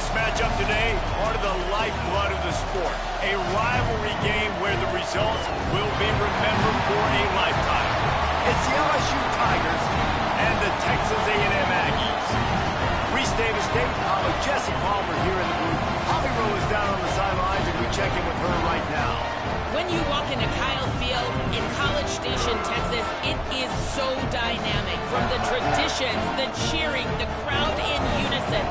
This matchup today, part of the lifeblood of the sport. A rivalry game where the results will be remembered for a lifetime. It's the LSU Tigers and the Texas A&M Aggies. Reese Davis State, Jesse Palmer here in the booth. Holly Rowe is down on the sidelines, and we check in with her right now. When you walk into Kyle Field in College Station, Texas, it is so dynamic. From the traditions, the cheering, the crowd in unison,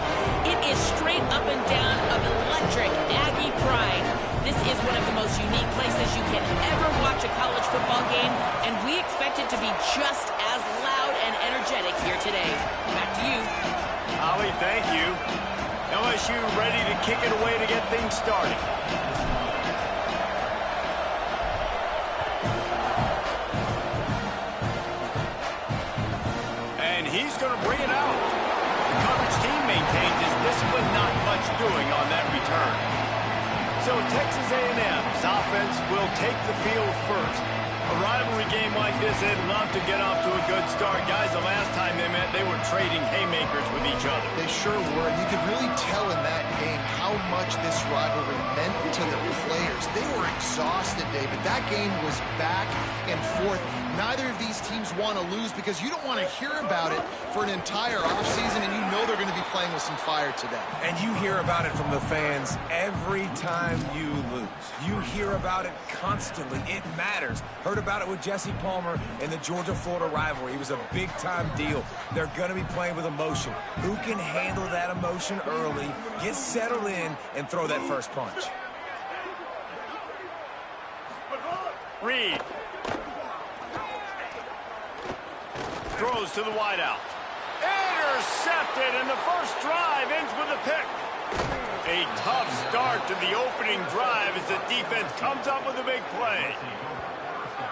it is straight up and down of electric Aggie pride. This is one of the most unique places you can ever watch a college football game, and we expect it to be just as loud and energetic here today. Back to you. Holly, thank you. LSU ready to kick it away to get things started. And he's going to bring it out. The coverage team maintains his discipline, not much doing on that return. So Texas A&M's offense will take the field first. A rivalry game like this, they'd love to get off to a good start. Guys, the last time they met, they were trading haymakers with each other. They sure were, and you could really tell in that game how much this rivalry meant to the players. They were exhausted, David. That game was back and forth. Neither of these teams want to lose because you don't want to hear about it for an entire offseason, and you know they're going to be playing with some fire today. And you hear about it from the fans every time you lose. You hear about it constantly. It matters. Heard about it with Jesse Palmer in the Georgia-Florida rivalry. It was a big-time deal. They're going to be playing with emotion. Who can handle that emotion early, get settled in, and throw that first punch? Reed. Throws to the wideout. Intercepted, and the first drive ends with a pick. A tough start to the opening drive as the defense comes up with a big play.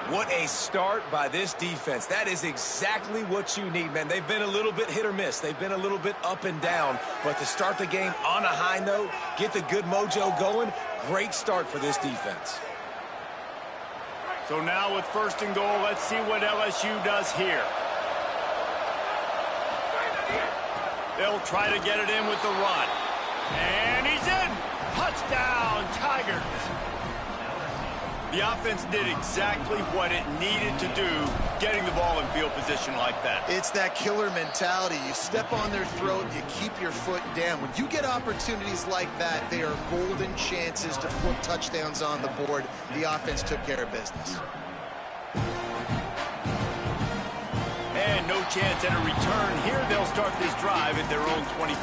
What a start by this defense. That is exactly what you need, man. They've been a little bit hit or miss. They've been a little bit up and down. But to start the game on a high note, get the good mojo going, great start for this defense. So now with first and goal, let's see what LSU does here. They'll try to get it in with the run. And he's in! Touchdown, Tigers! The offense did exactly what it needed to do, getting the ball in field position like that. It's that killer mentality. You step on their throat, you keep your foot down. When you get opportunities like that, they are golden chances to put touchdowns on the board. The offense took care of business. And no chance at a return here. They'll start this drive at their own 25.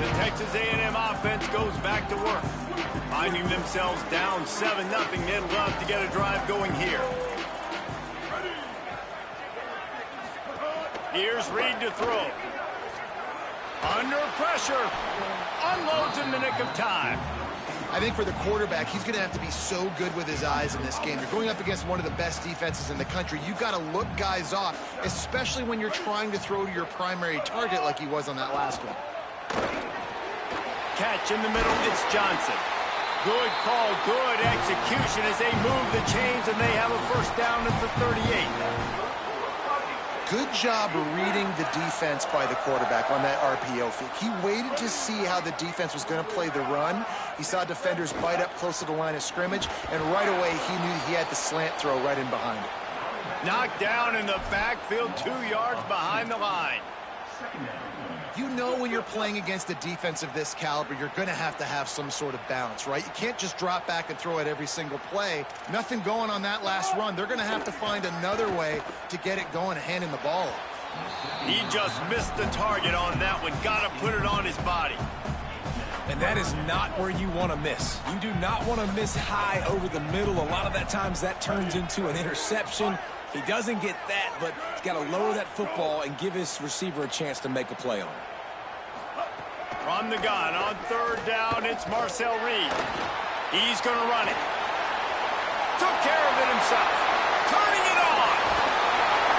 The Texas A&M offense goes back to work. Finding themselves down 7-0, they'd love to get a drive going here. Here's Reed to throw. Under pressure. Unloads in the nick of time. I think for the quarterback, he's going to have to be so good with his eyes in this game. You're going up against one of the best defenses in the country. You've got to look guys off, especially when you're trying to throw to your primary target like he was on that last one. Catch in the middle, it's Johnson. Good call, good execution as they move the chains, and they have a first down at the 38. Good job reading the defense by the quarterback on that RPO fake. He waited to see how the defense was going to play the run. He saw defenders bite up close to the line of scrimmage, and right away he knew he had the slant throw right in behind him. Knocked down in the backfield, 2 yards behind the line. You know when you're playing against a defense of this caliber, you're going to have some sort of balance, right? You can't just drop back and throw it every single play. Nothing going on that last run. They're going to have to find another way to get it going and handing the ball off. He just missed the target on that one. Got to put it on his body. And that is not where you want to miss. You do not want to miss high over the middle. A lot of that times that turns into an interception. He doesn't get that, but he's got to lower that football and give his receiver a chance to make a play on it. From the gun on third down, it's Marcel Reed. He's going to run it. Took care of it himself. Turning it on.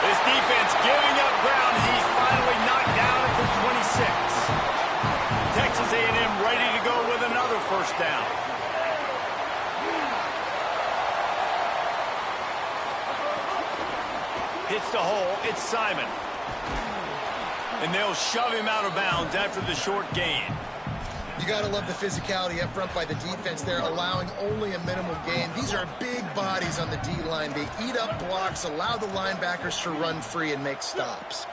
This defense giving up ground. He's finally knocked down at the 26. Texas A&M ready to go with another first down. Hits the hole. It's Simon. And they'll shove him out of bounds after the short gain. You got to love the physicality up front by the defense there, allowing only a minimal gain. These are big bodies on the D-line. They eat up blocks, allow the linebackers to run free and make stops.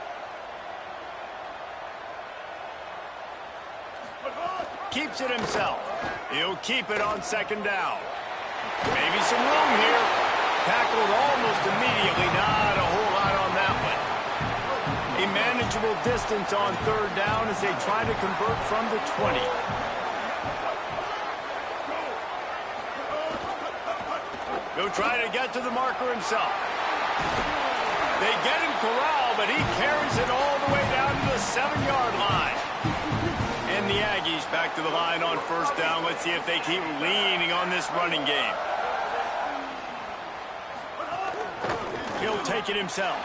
Keeps it himself. He'll keep it on second down. Maybe some room here. Tackled almost immediately. Not a whole lot on that one. A manageable distance on third down as they try to convert from the 20. He'll try to get to the marker himself. They get him corralled, but he carries it all the way down to the 7-yard line. And the Aggies back to the line on first down. Let's see if they keep leaning on this running game. He'll take it himself.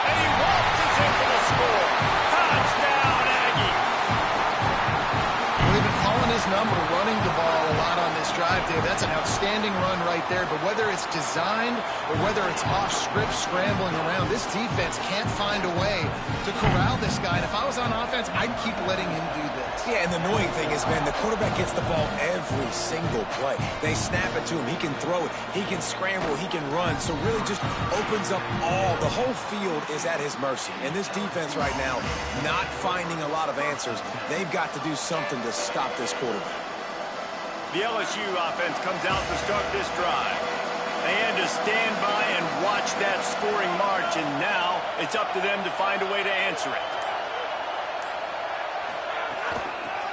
And he waltzes in for the score. Touchdown, Aggie. They've been calling his number, running the ball a lot on this drive, Dave. That's an outstanding run right there. But whether it's designed or whether it's off script, scrambling around, this defense can't find a way to corral this guy. And if I was on offense, I'd keep letting him do this. Yeah, and the annoying thing is, man, the quarterback gets the ball every single play. They snap it to him. He can throw it. He can scramble. He can run. So really just opens up the whole field is at his mercy. And this defense right now, not finding a lot of answers. They've got to do something to stop this quarterback. The LSU offense comes out to start this drive. They had to stand by and watch that scoring march, and now it's up to them to find a way to answer it.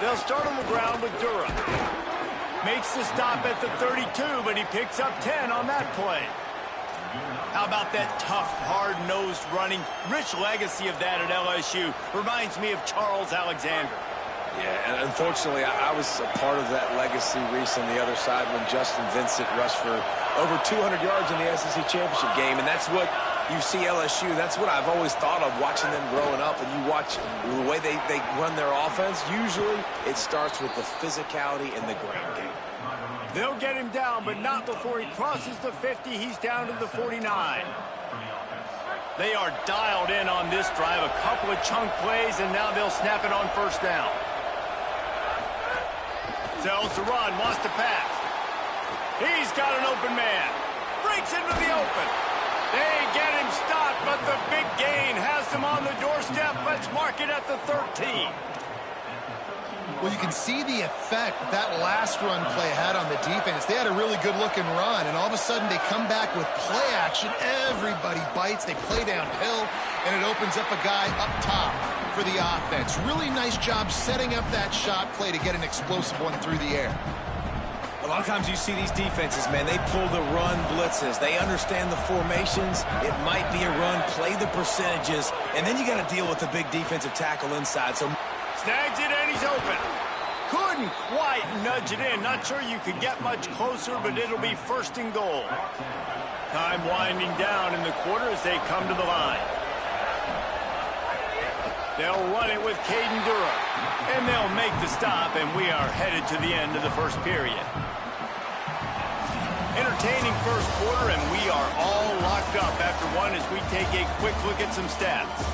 They'll start on the ground with Durham. Makes the stop at the 32, but he picks up 10 on that play. How about that tough, hard-nosed running? Rich legacy of that at LSU. Reminds me of Charles Alexander. Yeah, and unfortunately, I was a part of that legacy, Reese, on the other side when Justin Vincent rushed for over 200 yards in the SEC championship game, and that's what you see LSU. That's what I've always thought of watching them growing up, and you watch the way they run their offense. Usually, it starts with the physicality in the ground game. They'll get him down, but not before he crosses the 50. He's down to the 49. They are dialed in on this drive. A couple of chunk plays, and now they'll snap it on first down. Sells to run, wants to pass. He's got an open man. Breaks into the open. They get him stopped, but the big gain has them on the doorstep. Let's mark it at the 13. Well, you can see the effect that last run play had on the defense. They had a really good-looking run, and all of a sudden they come back with play action. Everybody bites. They play downhill, and it opens up a guy up top for the offense. Really nice job setting up that shot play to get an explosive one through the air. A lot of times you see these defenses, man, they pull the run blitzes. They understand the formations. It might be a run, play the percentages, and then you got to deal with the big defensive tackle inside. So snags it, and he's open. Couldn't quite nudge it in. Not sure you could get much closer, but it'll be first and goal. Time winding down in the quarter as they come to the line. They'll run it with Caden Durham, and they'll make the stop, and we are headed to the end of the first period. Entertaining first quarter, and we are all locked up after one as we take a quick look at some stats.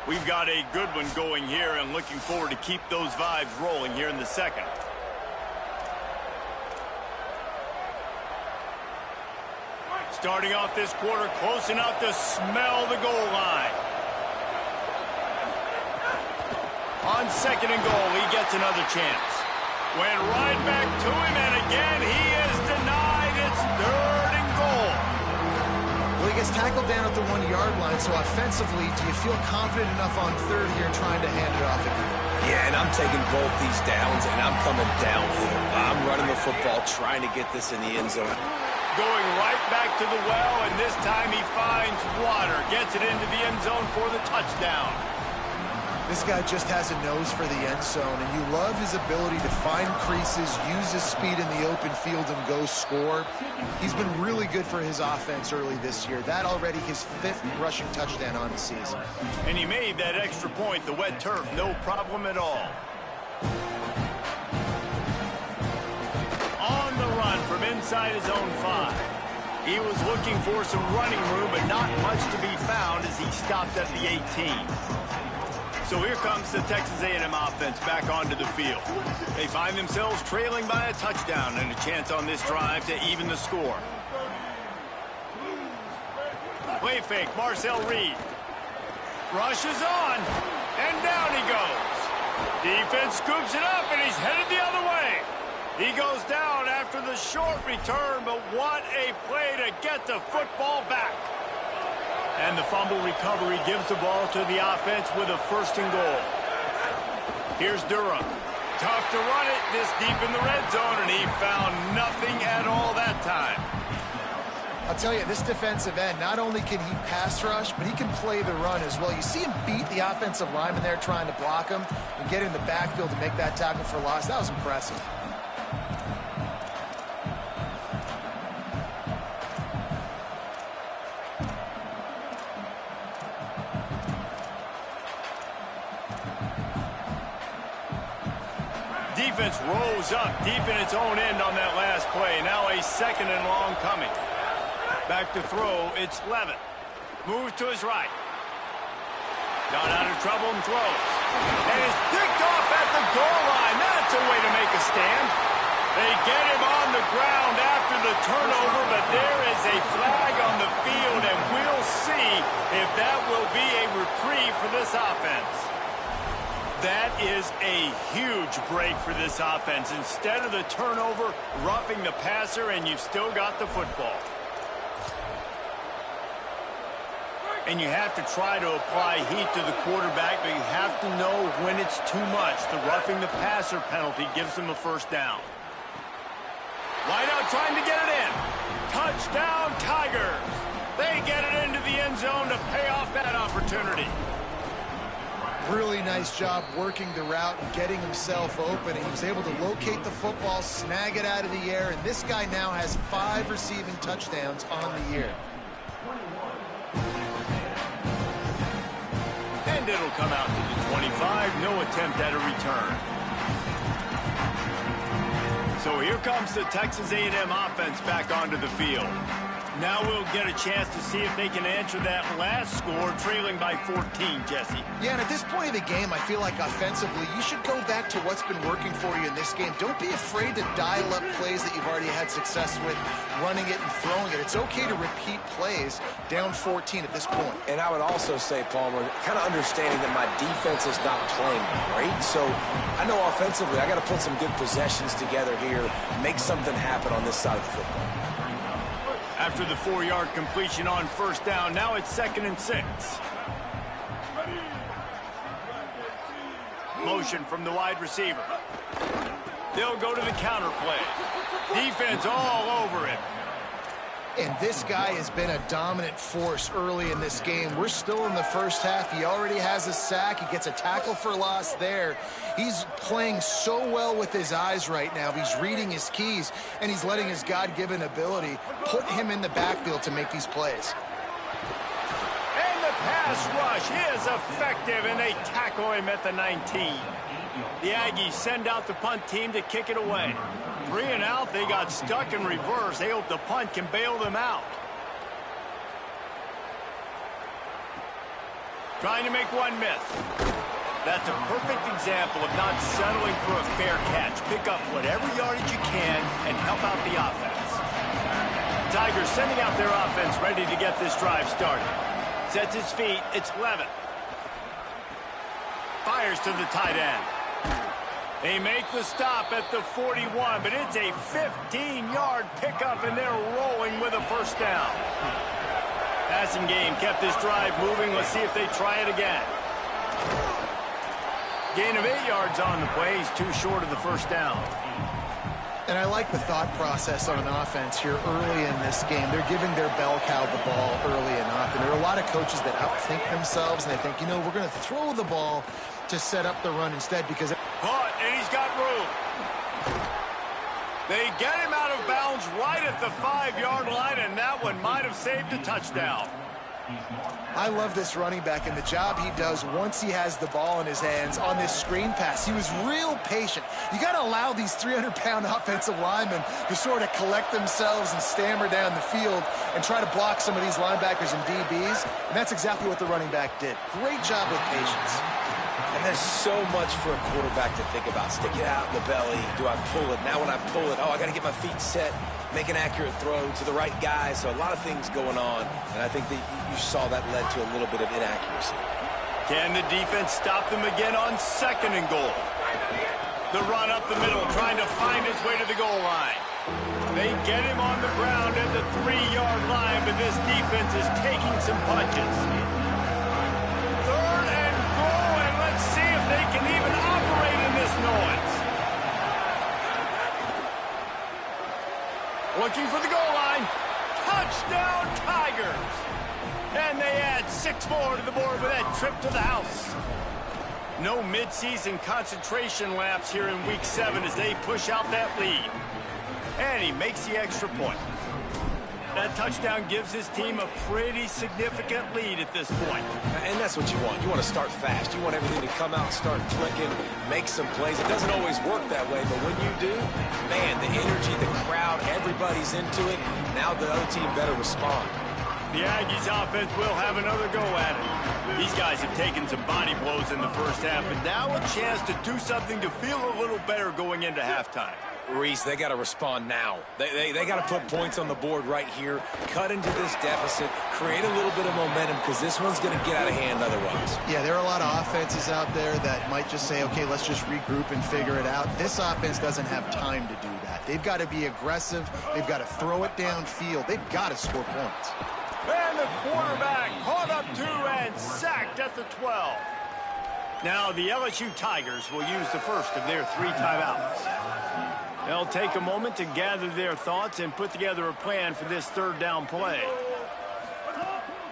We've got a good one going here and looking forward to keep those vibes rolling here in the second. Starting off this quarter close enough to smell the goal line. On second and goal, he gets another chance. Went right back to him, and again he is denied. It's third and goal. Well, he gets tackled down at the 1-yard line, so offensively, do you feel confident enough on third here trying to hand it off again? yeah, and I'm taking both these downs, and I'm coming downhill. I'm running the football, trying to get this in the end zone. Going right back to the well, and this time he finds water. Gets it into the end zone for the touchdown. This guy just has a nose for the end zone, and you love his ability to find creases, use his speed in the open field, and go score. He's been really good for his offense early this year. That already his 5th rushing touchdown on the season. And he made that extra point, the wet turf, no problem at all. inside his own 5. He was looking for some running room, but not much to be found as he stopped at the 18. So here comes the Texas A&M offense back onto the field. They find themselves trailing by a touchdown and a chance on this drive to even the score. Play fake, Marcel Reed. Rushes on, and down he goes. Defense scoops it up, and he's headed the other way. He goes down after the short return, but what a play to get the football back. And the fumble recovery gives the ball to the offense with a 1st and goal. Here's Durham. Tough to run it this deep in the red zone, and he found nothing at all that time. I'll tell you, this defensive end, not only can he pass rush, but he can play the run as well. You see him beat the offensive lineman there trying to block him and get in the backfield to make that tackle for loss. That was impressive. Defense rose up deep in its own end on that last play. Now a 2nd and long coming. Back to throw, it's Levin. Moves to his right. Got out of trouble and throws. And is picked off at the goal line. That's a way to make a stand. They get him on the ground after the turnover, but there is a flag on the field, and we'll see if that will be a reprieve for this offense. That is a huge break for this offense. Instead of the turnover, roughing the passer, and you've still got the football. And you have to try to apply heat to the quarterback, but you have to know when it's too much. The roughing the passer penalty gives them a 1st down. Wide out trying to get it in. Touchdown, Tigers. They get it into the end zone to pay off that opportunity. Really nice job working the route and getting himself open. He was able to locate the football, snag it out of the air, and this guy now has 5 receiving touchdowns on the year. And it'll come out to the 25. No attempt at a return. So here comes the Texas A&M offense back onto the field. Now we'll get a chance to see if they can answer that last score, trailing by 14, Jesse. Yeah, and at this point of the game, I feel like offensively, you should go back to what's been working for you in this game. Don't be afraid to dial up plays that you've already had success with, running it and throwing it. It's okay to repeat plays down 14 at this point. And I would also say, Palmer, kind of understanding that my defense is not playing great, so I know offensively I got to put some good possessions together here, make something happen on this side of the football. After the 4-yard completion on 1st down, now it's 2nd and 6. Motion from the wide receiver. They'll go to the counter play. Defense all over it. And this guy has been a dominant force early in this game. We're still in the 1st half. He already has a sack. He gets a tackle for loss there. He's playing so well with his eyes right now. He's reading his keys, and he's letting his God-given ability put him in the backfield to make these plays. And the pass rush is effective, and they tackle him at the 19. The Aggies send out the punt team to kick it away. 3 and out, they got stuck in reverse. They hope the punt can bail them out. Trying to make one miss. That's a perfect example of not settling for a fair catch. Pick up whatever yardage you can and help out the offense. Tigers sending out their offense ready to get this drive started. Sets his feet, it's Levin. Fires to the tight end. They make the stop at the 41, but it's a 15-yard pickup, and they're rolling with a 1st down. Passing game kept this drive moving. Let's see if they try it again. Gain of 8 yards on the play. He's too short of the 1st down. And I like the thought process on offense here early in this game. They're giving their bell cow the ball early and often. There are a lot of coaches that outthink themselves, and they think, you know, we're going to throw the ball to set up the run instead because... Caught, and he's got room. They get him out of bounds right at the 5-yard line, and that one might have saved a touchdown. I love this running back and the job he does once he has the ball in his hands on this screen pass. He was real patient. You got to allow these 300-pound offensive linemen to sort of collect themselves and stammer down the field and try to block some of these linebackers and DBs, and that's exactly what the running back did. Great job with patience. And there's so much for a quarterback to think about. Stick it out in the belly. Do I pull it? Now when I pull it, I got to get my feet set, make an accurate throw to the right guy. So a lot of things going on, and I think that you saw that led to a little bit of inaccuracy. Can the defense stop them again on 2nd and goal? The run up the middle, trying to find his way to the goal line. They get him on the ground at the 3-yard line, but this defense is taking some punches. 3rd and goal, and let's see if they can even operate in this noise. Looking for the goal line. Touchdown, Tigers! And they add 6 more to the board with that trip to the house. No midseason concentration laps here in Week 7 as they push out that lead. And he makes the extra point. That touchdown gives his team a pretty significant lead at this point. And that's what you want. You want to start fast. You want everything to come out and start clicking, make some plays. It doesn't always work that way, but when you do, man, the energy, the crowd, everybody's into it. Now the other team better respond. The Aggies offense will have another go at it. These guys have taken some body blows in the first half, but now a chance to do something to feel a little better going into halftime. Reese, they got to respond now. They got to put points on the board right here, cut into this deficit, create a little bit of momentum because this one's going to get out of hand otherwise. Yeah, there are a lot of offenses out there that might just say, okay, let's just regroup and figure it out. This offense doesn't have time to do that. They've got to be aggressive. They've got to throw it downfield. They've got to score points. And the quarterback caught up to and sacked at the 12. Now the LSU Tigers will use the first of their 3 timeouts. They'll take a moment to gather their thoughts and put together a plan for this 3rd down play.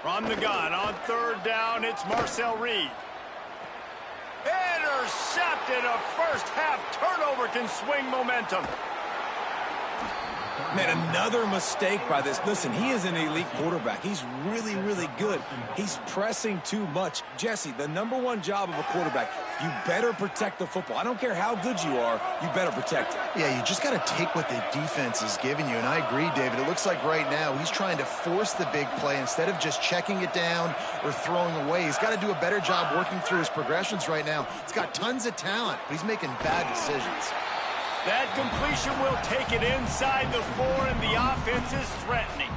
From the gun on 3rd down, it's Marcel Reed. Intercepted. A first half turnover can swing momentum. Man, another mistake by this. Listen, he is an elite quarterback. He's really, really good. He's pressing too much. Jesse, the #1 job of a quarterback, you better protect the football. I don't care how good you are, you better protect it. Yeah, you just got to take what the defense is giving you, and I agree, David. It looks like right now he's trying to force the big play instead of just checking it down or throwing away. He's got to do a better job working through his progressions right now. He's got tons of talent, but he's making bad decisions. That completion will take it inside the 4, and the offense is threatening.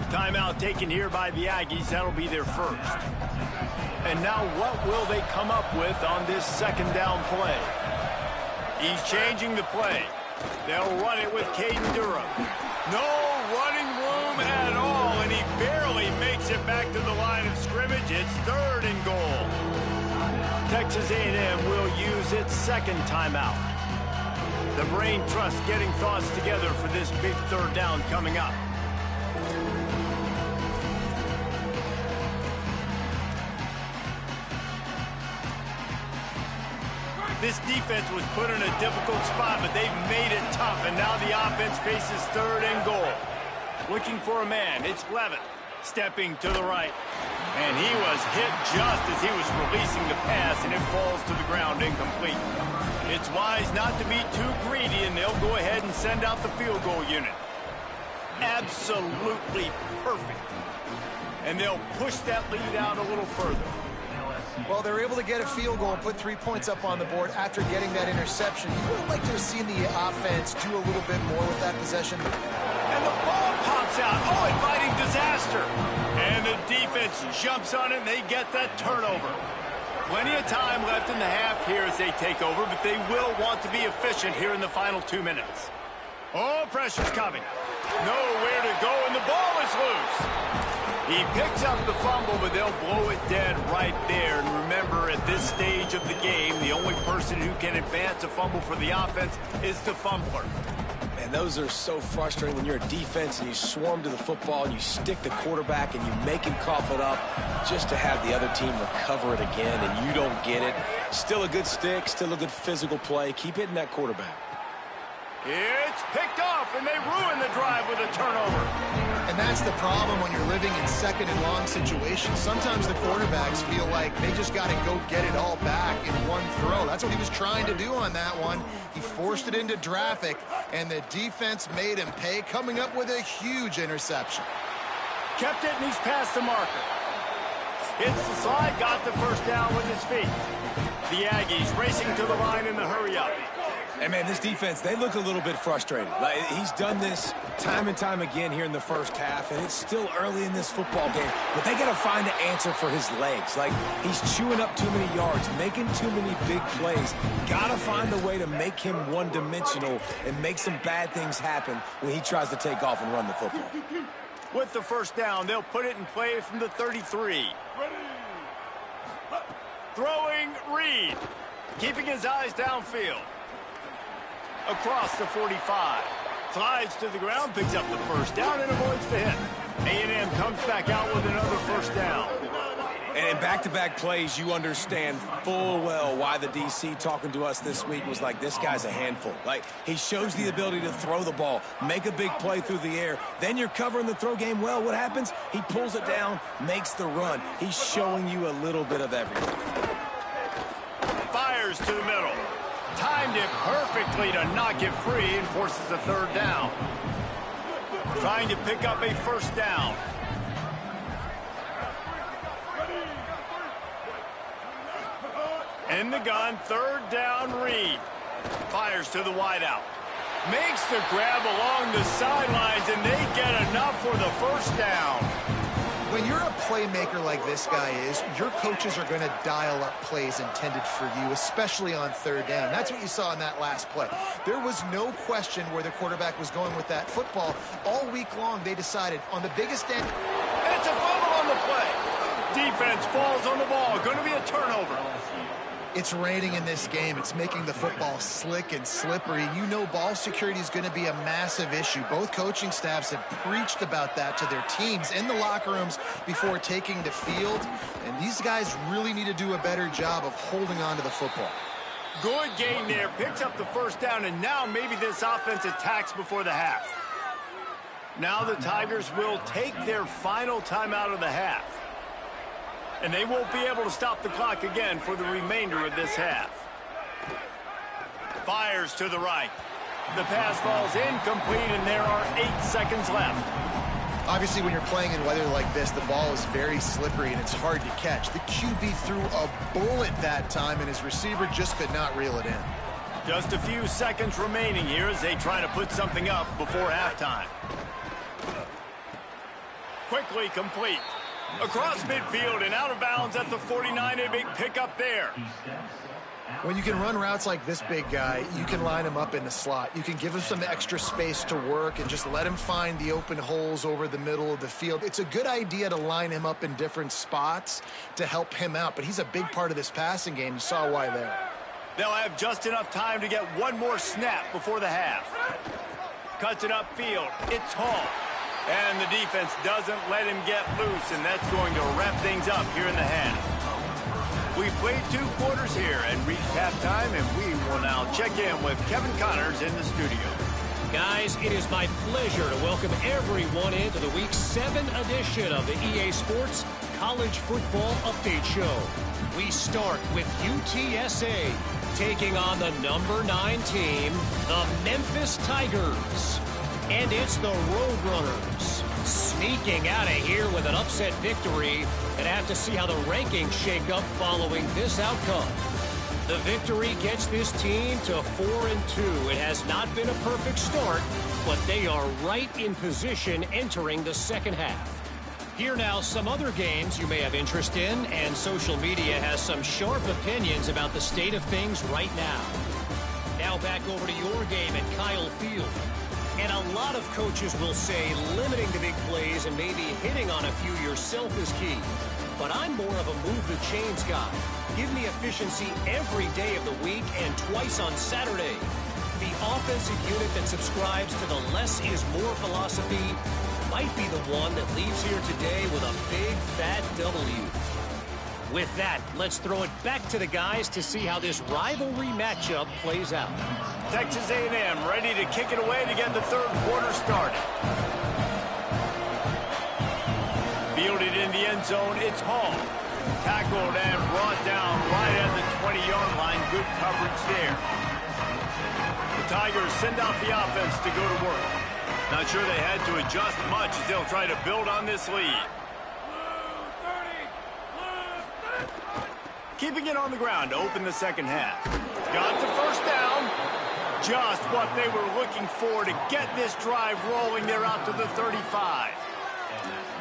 Timeout taken here by the Aggies. That'll be their first. And now what will they come up with on this 2nd down play? He's changing the play. They'll run it with Caden Durham. No running room at all, and he barely makes it back to the line of scrimmage. It's 3rd and goal. Texas A&M will use its 2nd timeout. The Brain Trust getting thoughts together for this big 3rd down coming up. This defense was put in a difficult spot, but they've made it tough, and now the offense faces 3rd and goal. Looking for a man, it's Levitt, stepping to the right. And he was hit just as he was releasing the pass, and it falls to the ground incomplete. It's wise not to be too greedy, and they'll go ahead and send out the field goal unit. Absolutely perfect. And they'll push that lead out a little further. Well, they're able to get a field goal and put 3 points up on the board after getting that interception. You would like to have seen the offense do a little bit more with that possession. And the ball pops out. Oh, inviting disaster. And the defense jumps on it, and they get that turnover. Plenty of time left in the half here as they take over, but they will want to be efficient here in the final 2 minutes. Oh, pressure's coming. Nowhere to go, and the ball is loose. He picks up the fumble, but they'll blow it dead right there. And remember, at this stage of the game, the only person who can advance a fumble for the offense is the fumbler. And those are so frustrating when you're a defense and you swarm to the football and you stick the quarterback and you make him cough it up just to have the other team recover it again and you don't get it. Still a good stick, still a good physical play. Keep hitting that quarterback. It's picked off, and they ruin the drive with a turnover. And that's the problem when you're living in second and long situations. Sometimes the quarterbacks feel like they just got to go get it all back in one throw. That's what he was trying to do on that one. He forced it into traffic, and the defense made him pay, coming up with a huge interception. Kept it, and he's past the marker. Hits the slide, got the first down with his feet. The Aggies racing to the line in the hurry-up. And, man, this defense, they look a little bit frustrated. Like, he's done this time and time again here in the first half, and it's still early in this football game. But they got to find an answer for his legs. Like, he's chewing up too many yards, making too many big plays. Got to find a way to make him one-dimensional and make some bad things happen when he tries to take off and run the football. With the first down, they'll put it in play from the 33. Throwing Reed, keeping his eyes downfield. Across the 45. Slides to the ground, picks up the first down, and avoids the hit. A&M comes back out with another first down. And in back-to-back plays, you understand full well why the DC talking to us this week was like, this guy's a handful. Like, he shows the ability to throw the ball, make a big play through the air. Then you're covering the throw game well. What happens? He pulls it down, makes the run. He's showing you a little bit of everything. Fires to the middle. Timed it perfectly to knock it free and forces a third down. Trying to pick up a first down. In the gun, third down, Reed. Fires to the wideout. Makes the grab along the sidelines, and they get enough for the first down. When you're a playmaker like this guy is, your coaches are going to dial up plays intended for you, especially on third down. That's what you saw in that last play. There was no question where the quarterback was going with that football. All week long, they decided on the biggest end. It's a fumble on the play. Defense falls on the ball. Going to be a turnover. It's raining in this game. It's making the football slick and slippery. You know ball security is going to be a massive issue. Both coaching staffs have preached about that to their teams in the locker rooms before taking the field. And these guys really need to do a better job of holding on to the football. Good gain there. Picks up the first down, and now maybe this offense attacks before the half. Now the Tigers will take their final timeout of the half. And they won't be able to stop the clock again for the remainder of this half. Fires to the right. The pass falls incomplete, and there are 8 seconds left. Obviously, when you're playing in weather like this, the ball is very slippery, and it's hard to catch. The QB threw a bullet that time, and his receiver just could not reel it in. Just a few seconds remaining here as they try to put something up before halftime. Quickly complete. Across midfield and out of bounds at the 49, a big pickup there. When you can run routes like this big guy, you can line him up in the slot. You can give him some extra space to work and just let him find the open holes over the middle of the field. It's a good idea to line him up in different spots to help him out, but he's a big part of this passing game. You saw why there. They'll have just enough time to get one more snap before the half. Cuts it upfield. It's Hall. And the defense doesn't let him get loose, and that's going to wrap things up here in the half. We've played 2 quarters here and reached halftime, and we will now check in with Kevin Connors in the studio. Guys, it is my pleasure to welcome everyone into the Week 7 edition of the EA Sports College Football Update Show. We start with UTSA taking on the number 9 team, the Memphis Tigers. And it's the Roadrunners sneaking out of here with an upset victory, and have to see how the rankings shake up following this outcome. The victory gets this team to 4-2. It has not been a perfect start, but they are right in position entering the second half. Here now, some other games you may have interest in, and social media has some sharp opinions about the state of things right now. Now back over to your game at Kyle Field. And a lot of coaches will say limiting the big plays and maybe hitting on a few yourself is key. But I'm more of a move the chains guy. Give me efficiency every day of the week and twice on Saturday. The offensive unit that subscribes to the less is more philosophy might be the one that leaves here today with a big fat W. With that, let's throw it back to the guys to see how this rivalry matchup plays out. Texas A&M ready to kick it away to get the third quarter started. Fielded in the end zone, it's Hall. Tackled and brought down right at the 20-yard line. Good coverage there. The Tigers send out the offense to go to work. Not sure they had to adjust much as they'll try to build on this lead. Keeping it on the ground to open the second half. Got the first down. Just what they were looking for to get this drive rolling. They're out to the 35.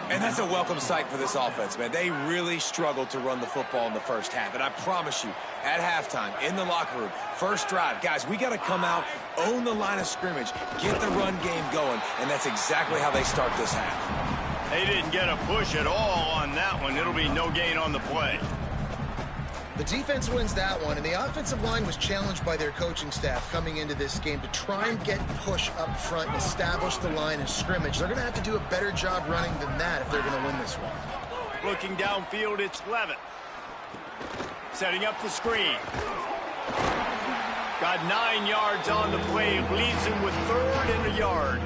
And that's a welcome sight for this offense, man. They really struggled to run the football in the first half. And I promise you, at halftime, in the locker room, first drive, guys, we got to come out, own the line of scrimmage, get the run game going, and that's exactly how they start this half. They didn't get a push at all on that one. It'll be no gain on the play. The defense wins that one, and the offensive line was challenged by their coaching staff coming into this game to try and get push up front and establish the line of scrimmage. They're going to have to do a better job running than that if they're going to win this one. Looking downfield, it's Levitt. Setting up the screen. Got 9 yards on the play, leaves him with third and a yard.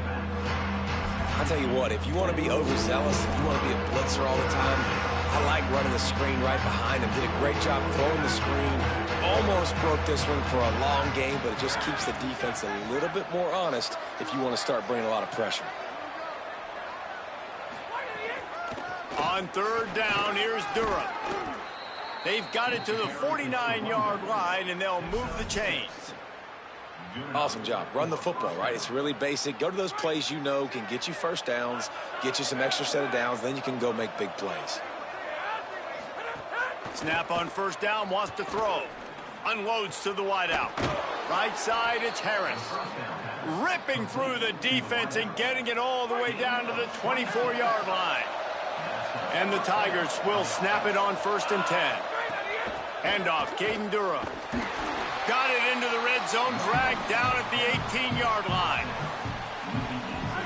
I'll tell you what, if you want to be overzealous, if you want to be a blitzer all the time, I like running the screen right behind him. Did a great job throwing the screen. Almost broke this one for a long game, but it just keeps the defense a little bit more honest if you want to start bringing a lot of pressure. On third down, here's Durham. They've got it to the 49-yard line, and they'll move the chains. Awesome job. Run the football, right? It's really basic. Go to those plays you know can get you first downs, get you some extra set of downs, then you can go make big plays. Snap on first down, wants to throw. Unloads to the wideout. Right side, it's Harris. Ripping through the defense and getting it all the way down to the 24-yard line. And the Tigers will snap it on first and 10. Handoff, Caden Durham. Got it into the red zone, dragged down at the 18-yard line.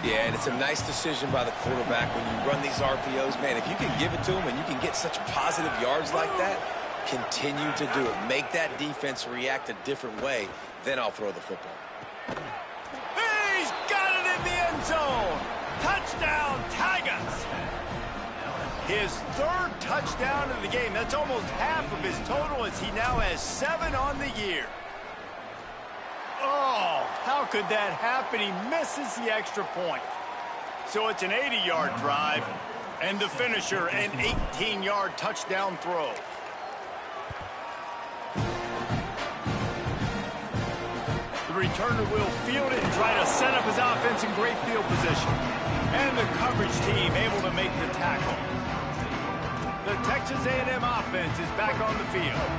Yeah, and it's a nice decision by the quarterback when you run these RPOs. Man, if you can give it to them and you can get such positive yards like that, continue to do it. Make that defense react a different way, then I'll throw the football. He's got it in the end zone. Touchdown, Tigers. His third touchdown of the game. That's almost half of his total as he now has 7 on the year. Oh, how could that happen? He misses the extra point. So it's an 80-yard drive, and the finisher, an 18-yard touchdown throw. The returner will field it and try to set up his offense in great field position. And the coverage team able to make the tackle. The Texas A&M offense is back on the field.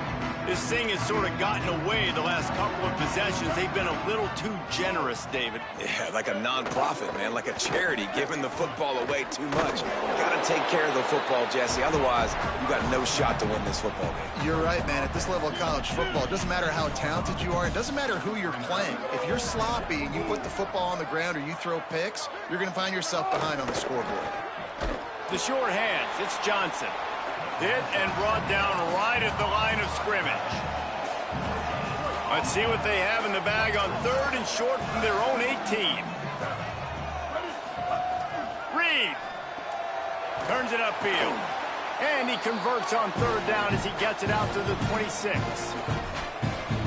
This thing has sort of gotten away the last couple of possessions. They've been a little too generous, David. Yeah, like a non-profit, man, like a charity, giving the football away too much. You got to take care of the football, Jesse. Otherwise, you got no shot to win this football game. You're right, man. At this level of college football, it doesn't matter how talented you are. It doesn't matter who you're playing. If you're sloppy and you put the football on the ground or you throw picks, you're going to find yourself behind on the scoreboard. The short hands, it's Johnson. Hit and brought down right at the line of scrimmage. Let's see what they have in the bag on third and short from their own 18. Reed turns it upfield. And he converts on third down as he gets it out to the 26.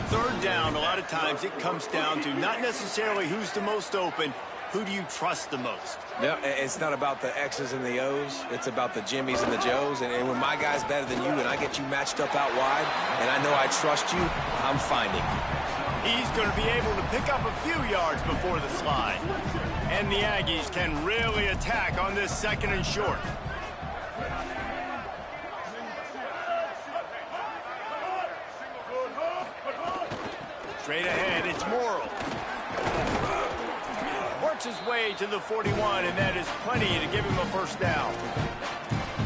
Third down, a lot of times it comes down to not necessarily who's the most open, who do you trust the most? Yeah, it's not about the X's and the O's. It's about the Jimmys and the Joes. And when my guy's better than you and I get you matched up out wide and I know I trust you, I'm finding you. He's going to be able to pick up a few yards before the slide. And the Aggies can really attack on this second and short. Straight ahead, it's Morrill. Works his way to the 41, and that is plenty to give him a first down.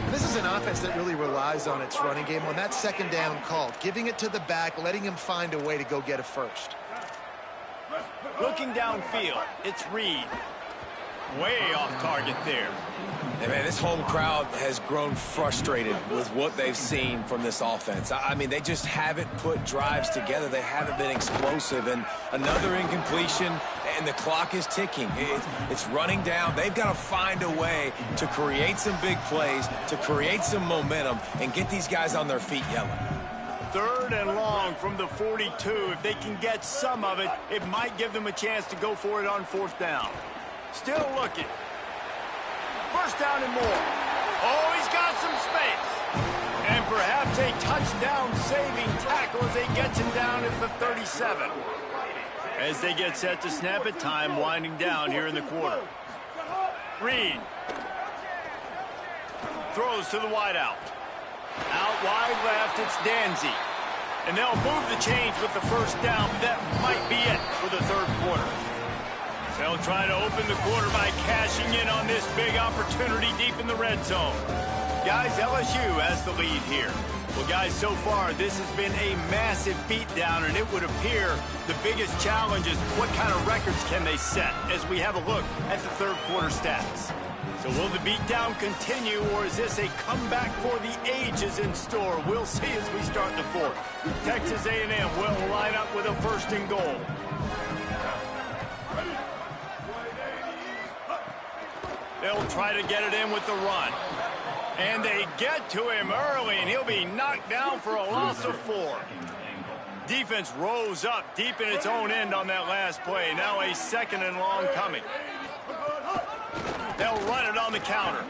This is an offense that really relies on its running game on that second down call, giving it to the back, letting him find a way to go get a first. Looking downfield, it's Reed. Way off target there. And man, this home crowd has grown frustrated with what they've seen from this offense. I mean, they just haven't put drives together. They haven't been explosive. And another incompletion, and the clock is ticking. It's running down. They've got to find a way to create some big plays, to create some momentum, and get these guys on their feet yelling. 3rd and long from the 42. If they can get some of it, it might give them a chance to go for it on 4th down. Still looking. 1st down and more. Oh, he's got some space. And perhaps a touchdown-saving tackle as he gets him down at the 37. As they get set to snap it, time winding down here in the quarter. Reed. Throws to the wideout. Out wide left, it's Danzy. And they'll move the chains with the 1st down, but that might be it for the 3rd quarter. They'll try to open the quarter by cashing in on this big opportunity deep in the red zone. Guys, LSU has the lead here. Well, guys, so far this has been a massive beatdown, and it would appear the biggest challenge is what kind of records can they set as we have a look at the 3rd quarter stats. So will the beatdown continue, or is this a comeback for the ages in store? We'll see as we start the 4th. Texas A&M will line up with a 1st and goal. They'll try to get it in with the run. And they get to him early, and he'll be knocked down for a loss of 4. Defense rose up deep in its own end on that last play. Now a 2nd and long coming. They'll run it on the counter.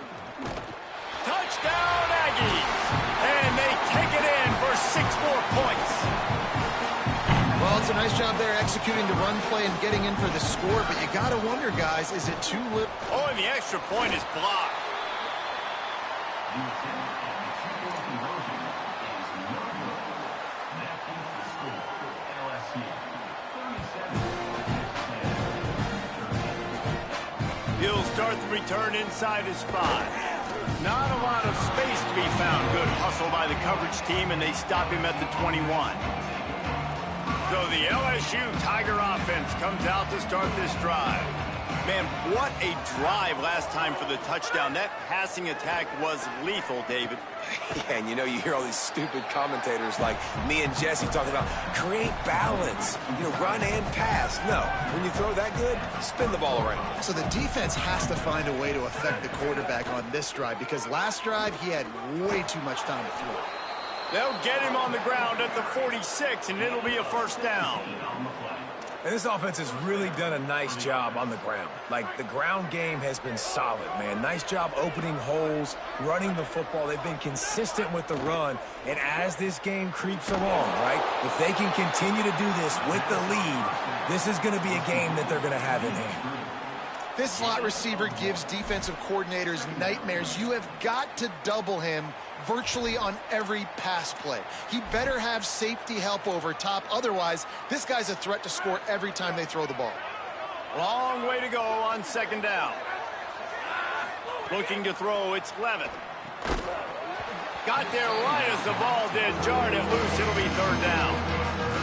Touchdown, Aggies! And they take it in for 6 more points. Well, it's a nice job there executing the run play and getting in for the score, but you got to wonder, guys, is it too little? Oh, and the extra point is blocked. He'll start the return inside his 5. Not a lot of space to be found. Good hustle by the coverage team, and they stop him at the 21. So the LSU Tiger offense comes out to start this drive. Man, what a drive last time for the touchdown. That passing attack was lethal, David. Yeah, and you know, you hear all these stupid commentators like me and Jesse talking about create balance, run and pass. No, when you throw that good, spin the ball around. So the defense has to find a way to affect the quarterback on this drive, because last drive he had way too much time to throw. They'll get him on the ground at the 46, and it'll be a 1st down. And this offense has really done a nice job on the ground. Like, the ground game has been solid, man. Nice job opening holes, running the football. They've been consistent with the run. And as this game creeps along, right, if they can continue to do this with the lead, this is going to be a game that they're going to have in hand. This slot receiver gives defensive coordinators nightmares. You have got to double him virtually on every pass play. He better have safety help over top. Otherwise, this guy's a threat to score every time they throw the ball. Long way to go on 2nd down. Looking to throw, it's Levitt. Got there right as the ball did. Jarred it loose. It'll be 3rd down.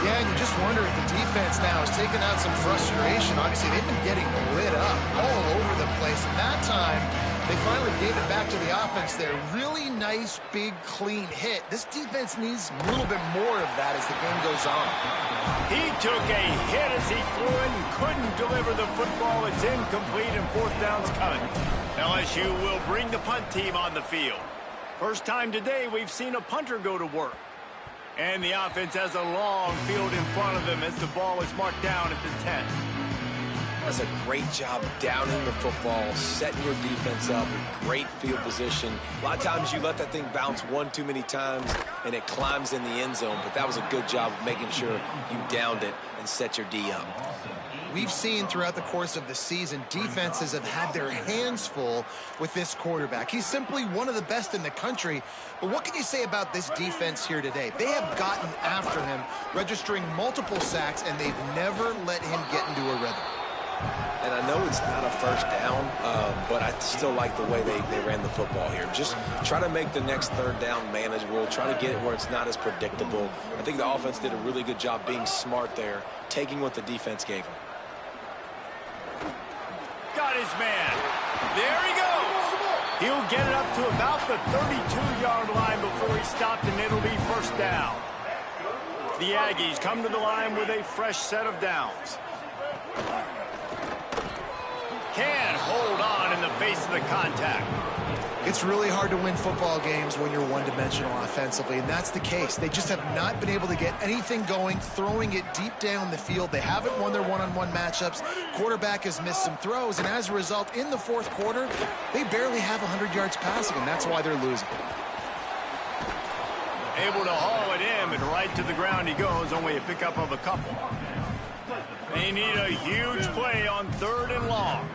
Yeah, and you just wonder if the defense now is taking out some frustration. Obviously, they've been getting lit up all over the place. And that time, they finally gave it back to the offense there. Really nice, big, clean hit. This defense needs a little bit more of that as the game goes on. He took a hit as he threw it and couldn't deliver the football. It's incomplete, and 4th down's coming. LSU will bring the punt team on the field. First time today we've seen a punter go to work. And the offense has a long field in front of them as the ball is marked down at the 10. That's a great job downing the football, setting your defense up with great field position. A lot of times you let that thing bounce one too many times and it climbs in the end zone, but that was a good job of making sure you downed it and set your D up. We've seen throughout the course of the season, defenses have had their hands full with this quarterback. He's simply one of the best in the country. But what can you say about this defense here today? They have gotten after him, registering multiple sacks, and they've never let him get into a rhythm. And I know it's not a 1st down, but I still like the way they ran the football here. Just try to make the next 3rd down manageable. Try to get it where it's not as predictable. I think the offense did a really good job being smart there, taking what the defense gave them. Got his man. There he goes. He'll get it up to about the 32-yard line before he stopped, and it'll be first down. The Aggies come to the line with a fresh set of downs. Can't hold on in the face of the contact. It's really hard to win football games when you're one-dimensional offensively, and that's the case. They just have not been able to get anything going, throwing it deep down the field. They haven't won their one-on-one matchups. Quarterback has missed some throws, and as a result, in the fourth quarter, they barely have 100 yards passing, and that's why they're losing. Able to haul it in, and right to the ground he goes, only a pickup of a couple. They need a huge play on 3rd and long.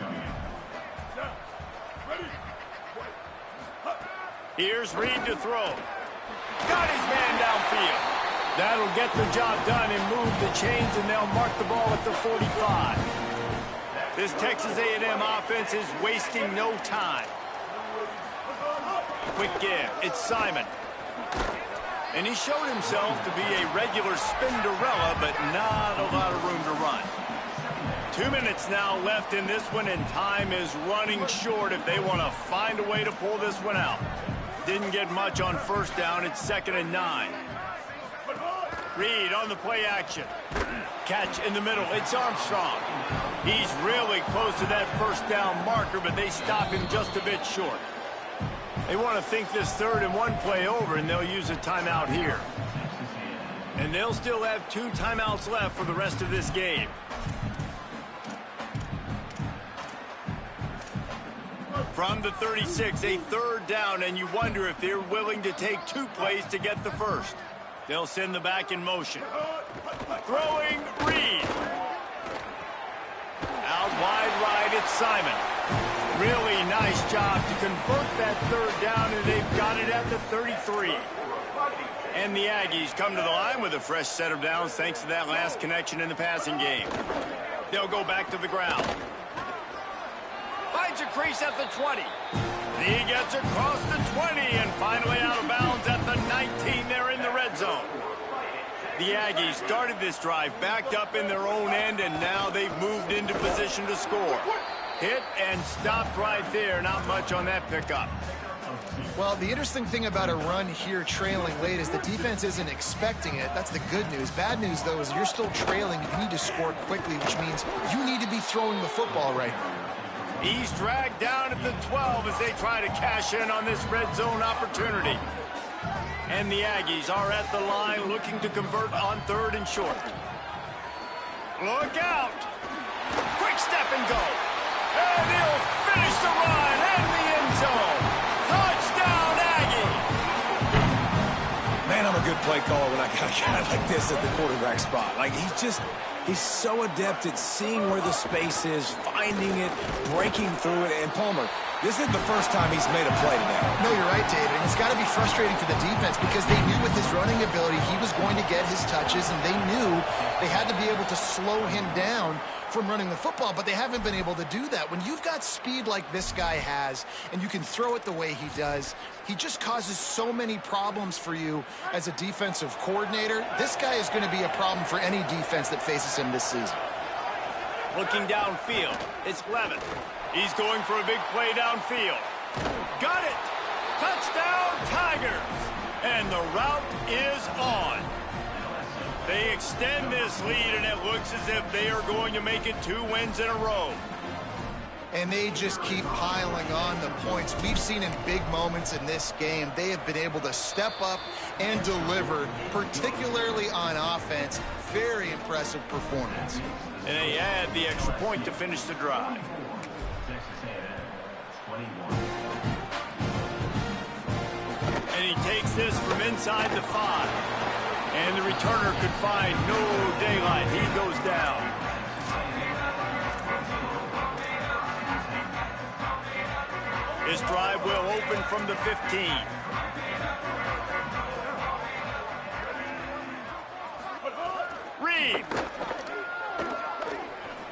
Here's Reed to throw. Got his man downfield. That'll get the job done and move the chains, and they'll mark the ball at the 45. This Texas A&M offense is wasting no time. Quick give. It's Simon. And he showed himself to be a regular Spinderella, but not a lot of room to run. 2 minutes now left in this one, and time is running short if they want to find a way to pull this one out. Didn't get much on first down. It's 2nd and 9. Reed on the play action. Catch in the middle. It's Armstrong. He's really close to that first down marker, but they stop him just a bit short. They want to think this 3rd and 1 play over, and they'll use a timeout here. And they'll still have 2 timeouts left for the rest of this game. From the 36, a 3rd down, and you wonder if they're willing to take 2 plays to get the first. They'll send the back in motion. Throwing Reed. Out wide right, it's Simon. Really nice job to convert that 3rd down, and they've got it at the 33. And the Aggies come to the line with a fresh set of downs thanks to that last connection in the passing game. They'll go back to the ground. Finds a crease at the 20. He gets across the 20 and finally out of bounds at the 19. They're in the red zone. The Aggies started this drive backed up in their own end, and now they've moved into position to score. Hit and stopped right there. Not much on that pickup. Well, the interesting thing about a run here trailing late is the defense isn't expecting it. That's the good news. Bad news, though, is you're still trailing. You need to score quickly, which means you need to be throwing the football right now. He's dragged down at the 12 as they try to cash in on this red zone opportunity. And the Aggies are at the line looking to convert on 3rd and short. Look out! Quick step and go. And he'll finish the run and the end zone. Touchdown, Aggie! Man, I'm a good play caller when I got a guy like this at the quarterback spot. Like, he's so adept at seeing where the space is, finding it, breaking through it. And Palmer, this isn't the first time he's made a play today. No, you're right, David. And it's got to be frustrating for the defense because they knew with his running ability he was going to get his touches, and they knew they had to be able to slow him down from running the football, but they haven't been able to do that. When you've got speed like this guy has, and you can throw it the way he does, he just causes so many problems for you as a defensive coordinator. This guy is going to be a problem for any defense that faces him this season. Looking downfield, it's Levin. He's going for a big play downfield. Got it! Touchdown, Tigers! And the route is on. They extend this lead, and it looks as if they are going to make it 2 wins in a row. And they just keep piling on the points. We've seen in big moments in this game, they have been able to step up and deliver, particularly on offense. Very impressive performance. And they add the extra point to finish the drive. And he takes this from inside the 5. And the returner could find no daylight. He goes down. This drive will open from the 15. Reed.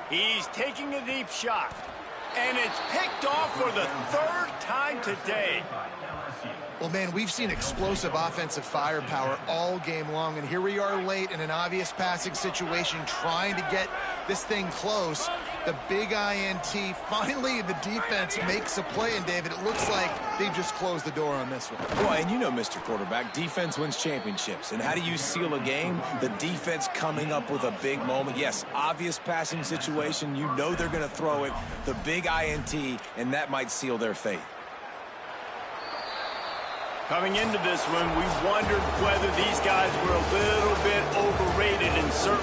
He's taking a deep shot. And it's picked off for the 3rd time today. Well, man, we've seen explosive offensive firepower all game long, and here we are late in an obvious passing situation trying to get this thing close. The big INT. Finally, the defense makes a play, and David, it looks like they've just closed the door on this one. Boy, and you know, Mr. Quarterback, defense wins championships. And how do you seal a game? The defense coming up with a big moment. Yes, obvious passing situation. You know they're going to throw it. The big INT, and that might seal their fate. Coming into this one, we wondered whether these guys were a little bit overrated, and certainly